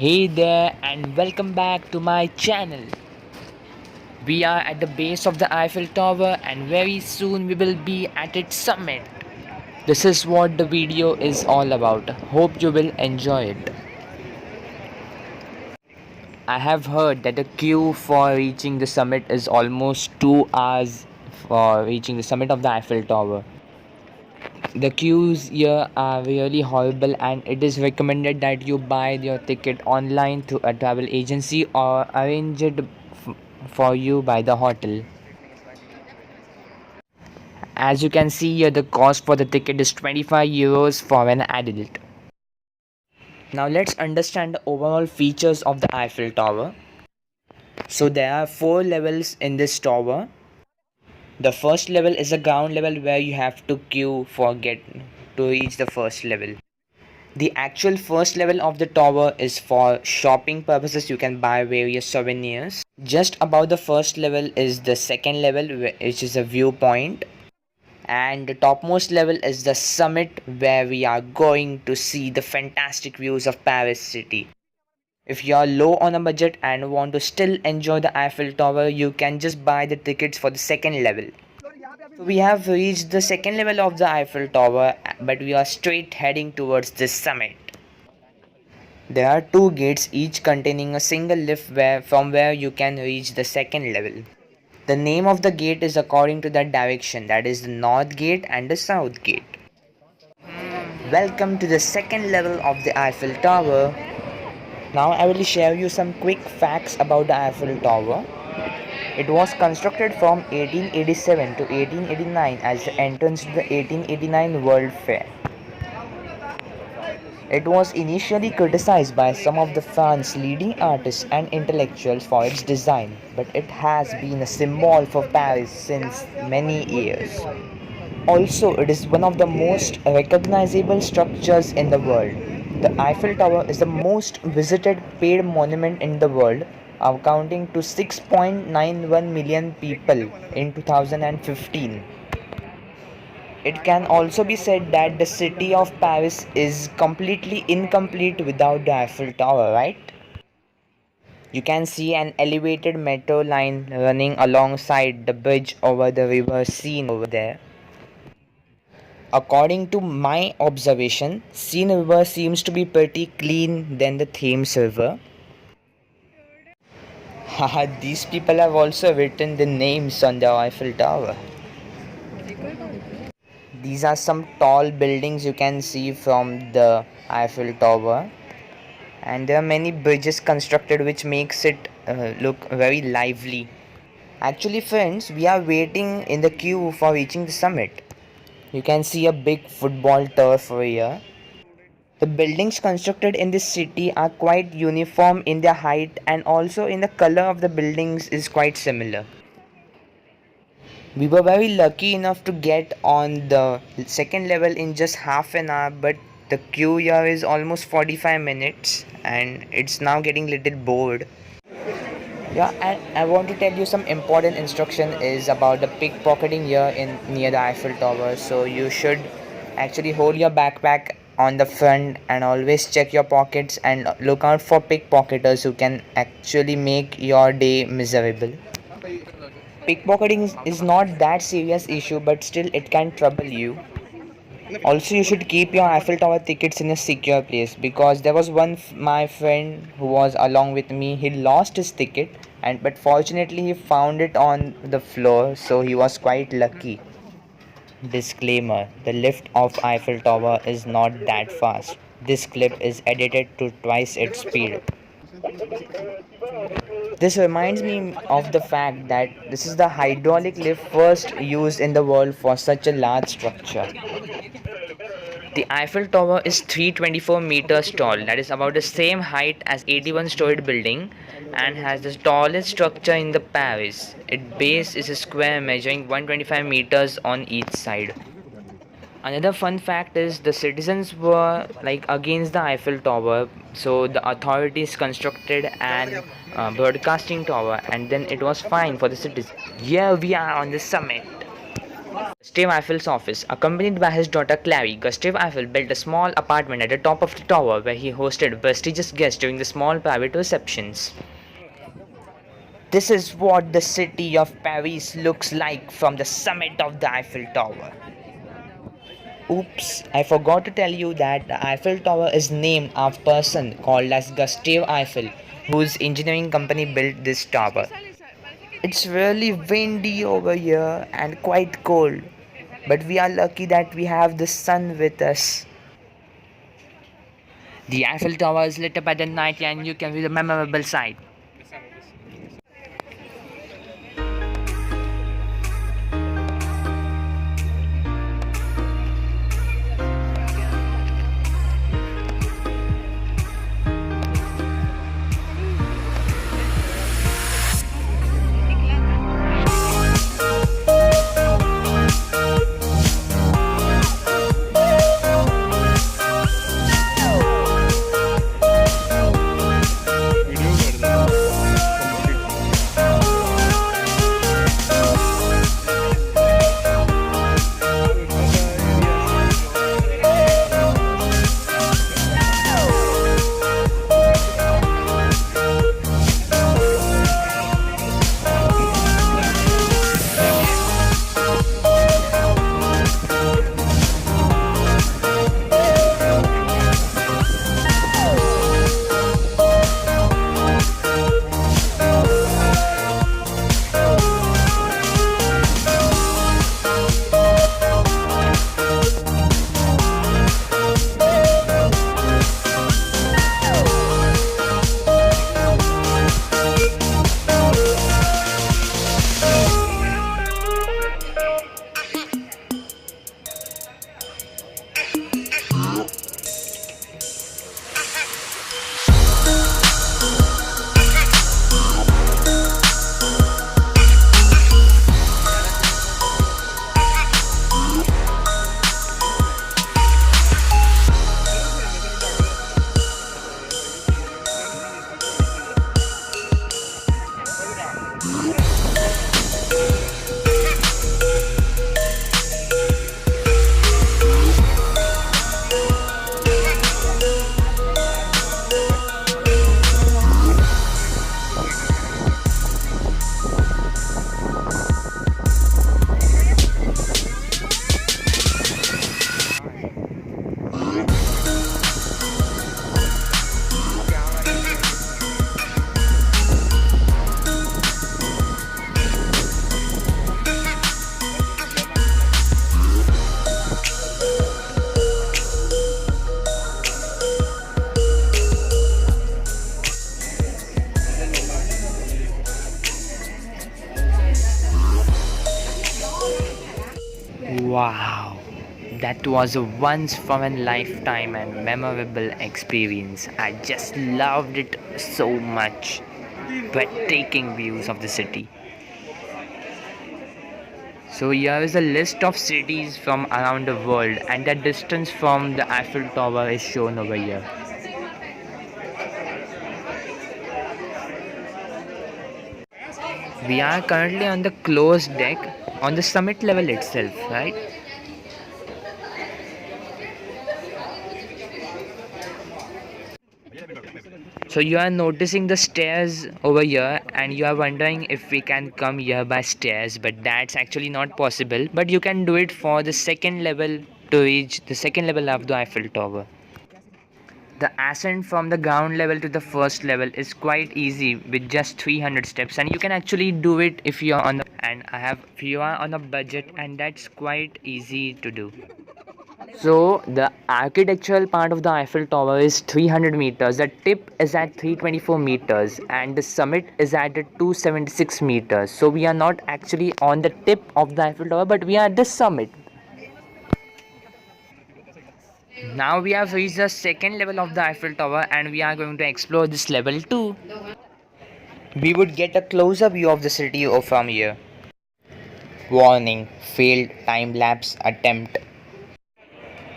Hey there and welcome back to my channel. We are at the base of the Eiffel Tower and very soon we will be at its summit. This is what the video is all about. Hope you will enjoy it. I have heard that the queue for reaching the summit is almost 2 hours for reaching the summit of the Eiffel Tower. The queues here are really horrible and it is recommended that you buy your ticket online through a travel agency or arrange it for you by the hotel. As you can see here, the cost for the ticket is 25 euros for an adult. Now let's understand the overall features of the Eiffel Tower. So there are 4 levels in this tower. The first level is a ground level where you have to queue for get to reach the first level. The actual first level of the tower is for shopping purposes. You can buy various souvenirs. Just above the first level is the second level, which is a viewpoint. And the topmost level is the summit where we are going to see the fantastic views of Paris city. If you are low on a budget and want to still enjoy the Eiffel Tower, you can just buy the tickets for the second level. So we have reached the second level of the Eiffel Tower, but we are straight heading towards this summit. There are two gates, each containing a single lift from where you can reach the second level. The name of the gate is according to that direction, that is the north gate and the south gate. Welcome to the second level of the Eiffel Tower. Now I will share you some quick facts about the Eiffel Tower. It was constructed from 1887 to 1889 as the entrance to the 1889 World Fair. It was initially criticized by some of the France's leading artists and intellectuals for its design, but it has been a symbol for Paris since many years. Also, it is one of the most recognizable structures in the world. The Eiffel Tower is the most visited paid monument in the world, accounting to 6.91 million people in 2015. It can also be said that the city of Paris is completely incomplete without the Eiffel Tower, right? You can see an elevated metro line running alongside the bridge over the river Seine over there. According to my observation, Seine River seems to be pretty clean than the Thames River. Haha, these people have also written the names on the Eiffel Tower. These are some tall buildings you can see from the Eiffel Tower, and there are many bridges constructed which makes it look very lively. Actually friends, we are waiting in the queue for reaching the summit. You can see a big football turf over here. The buildings constructed in this city are quite uniform in their height and also in the color of the buildings is quite similar. We were very lucky enough to get on the second level in just half an hour, but the queue here is almost 45 minutes and it's now getting little bored. Yeah, and I want to tell you some important instruction is about the pickpocketing here in near the Eiffel Tower. So you should actually hold your backpack on the front and always check your pockets and look out for pickpocketers who can actually make your day miserable. Pickpocketing is not that serious issue, but still it can trouble you. Also, you should keep your Eiffel Tower tickets in a secure place because there was my friend who was along with me. He lost his ticket, but fortunately he found it on the floor, so he was quite lucky. Disclaimer: the lift of Eiffel Tower is not that fast. This clip is edited to twice its speed. This reminds me of the fact that this is the hydraulic lift first used in the world for such a large structure. The Eiffel Tower is 324 meters tall, that is about the same height as 81-storied building, and has the tallest structure in the Paris. Its base is a square measuring 125 meters on each side. Another fun fact is the citizens were like against the Eiffel Tower, so the authorities constructed an broadcasting tower, and then it was fine for the citizens. Here we are on the summit. Gustav Eiffel's office. Accompanied by his daughter Clary, Gustav Eiffel built a small apartment at the top of the tower where he hosted prestigious guests during the small private receptions. This is what the city of Paris looks like from the summit of the Eiffel Tower. Oops, I forgot to tell you that the Eiffel Tower is named after a person called as Gustave Eiffel, whose engineering company built this tower. It's really windy over here and quite cold, but we are lucky that we have the sun with us. The Eiffel Tower is lit up at the night and you can view the memorable sight. Wow, that was a once from a lifetime and memorable experience. I just loved it so much. Breathtaking views of the city. So here is a list of cities from around the world and the distance from the Eiffel Tower is shown over here. We are currently on the closed deck on the summit level itself, right? So you are noticing the stairs over here and you are wondering if we can come here by stairs, but that's actually not possible. But you can do it for the second level to reach the second level of the Eiffel Tower. The ascent from the ground level to the first level is quite easy with just 300 steps, and you can actually do it if you are on the if you are on a budget, and that's quite easy to do. So the architectural part of the Eiffel Tower is 300 meters. The tip is at 324 meters and the summit is at 276 meters. So we are not actually on the tip of the Eiffel Tower, but we are at the summit. Now we have reached the second level of the Eiffel Tower and we are going to explore this level too. We would get a closer view of the city from here. Warning, failed time lapse attempt.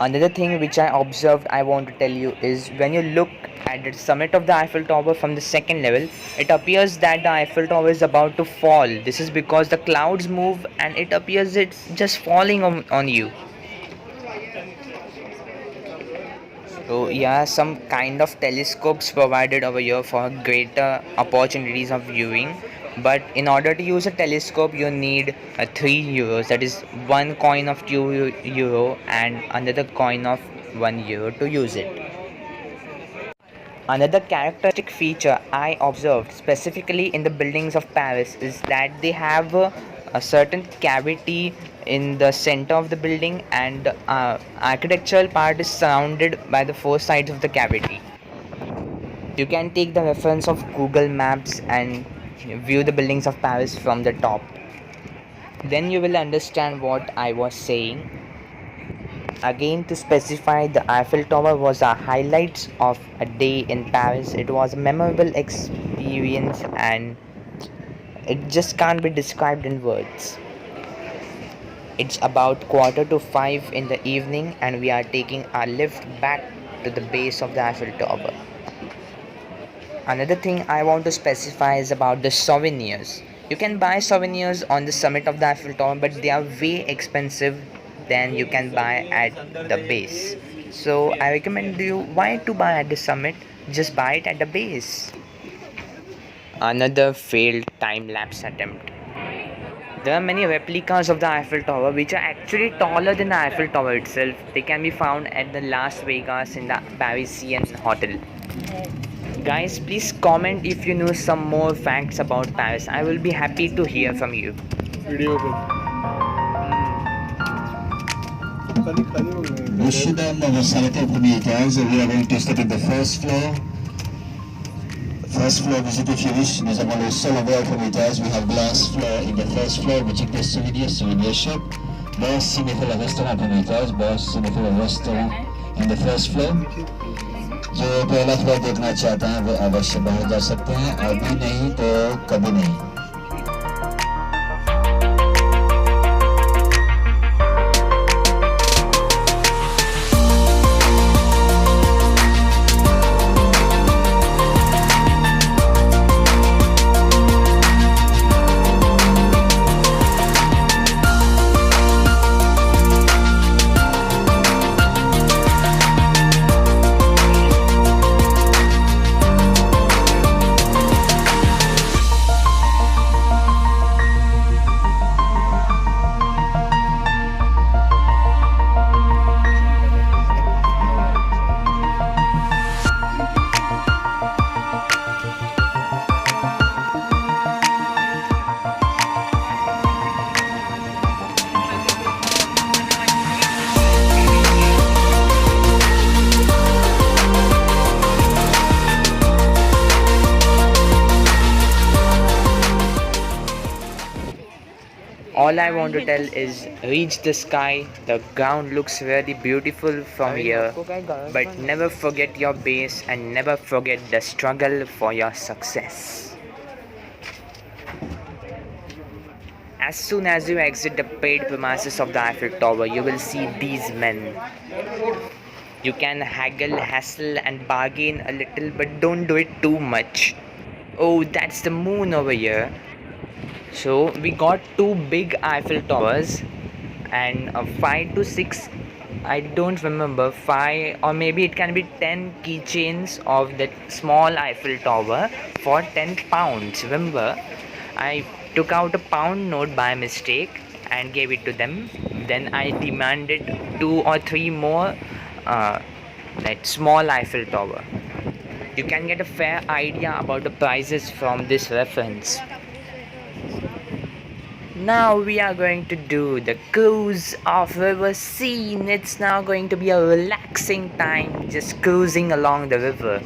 Another thing which I observed I want to tell you is when you look at the summit of the Eiffel Tower from the second level, it appears that the Eiffel Tower is about to fall. This is because the clouds move and it appears it's just falling on you. So yeah, some kind of telescopes provided over here for greater opportunities of viewing. But in order to use a telescope, you need 3 euros. That is one coin of 2 euro and another coin of 1 euro to use it. Another characteristic feature I observed specifically in the buildings of Paris is that they have a certain cavity in the center of the building, and the architectural part is surrounded by the four sides of the cavity. You can take the reference of Google Maps and view the buildings of Paris from the top. Then you will understand what I was saying. Again, to specify, the Eiffel Tower was a highlight of a day in Paris. It was a memorable experience and it just can't be described in words. It's about quarter to 5 in the evening and we are taking our lift back to the base of the Eiffel Tower. Another thing I want to specify is about the souvenirs. You can buy souvenirs on the summit of the Eiffel Tower, but they are way expensive than you can buy at the base. So I recommend you why to buy at the summit, just buy it at the base. Another failed time lapse attempt. There are many replicas of the Eiffel Tower which are actually taller than the Eiffel Tower itself. They can be found at the Las Vegas in the Parisian hotel. Guys, please comment if you know some more facts about Paris. I will be happy to hear from you. We should have selected the meters. We are going to start at the first floor. First floor, visit if you wish. Nous avons le seul welcome meters. We have glass floor in the first floor, which is the souvenir shop. Boss Cinefil restaurant per meters. Boss Cinefil restaurant in the first floor. जो पहला floor देखना चाहता है वो अवश्य बाहर जा सकते हैं, अभी नहीं तो कभी नहीं. All I want to tell is reach the sky. The ground looks really beautiful from here. But never forget your base and never forget the struggle for your success. As soon as you exit the paid premises of the Eiffel Tower, you will see these men. You can haggle, hassle and bargain a little, but don't do it too much. Oh, that's the moon over here. So we got two big Eiffel Towers and 5 to 6, I don't remember, 5 or maybe it can be 10 keychains of that small Eiffel Tower for £10. Remember, I took out a pound note by mistake and gave it to them. Then I demanded 2 or 3 more that small Eiffel Tower. You can get a fair idea about the prices from this reference. Now we are going to do the cruise of river scene. It's now going to be a relaxing time just cruising along the river.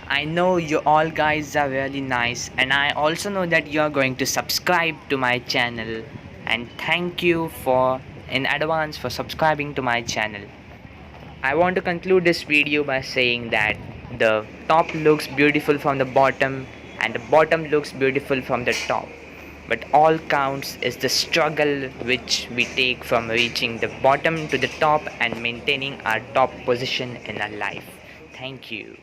I know you all guys are really nice and I also know that you are going to subscribe to my channel, and thank you for in advance for subscribing to my channel. I want to conclude this video by saying that the top looks beautiful from the bottom and the bottom looks beautiful from the top. but all counts is the struggle which we take from reaching the bottom to the top and maintaining our top position in our life. Thank you.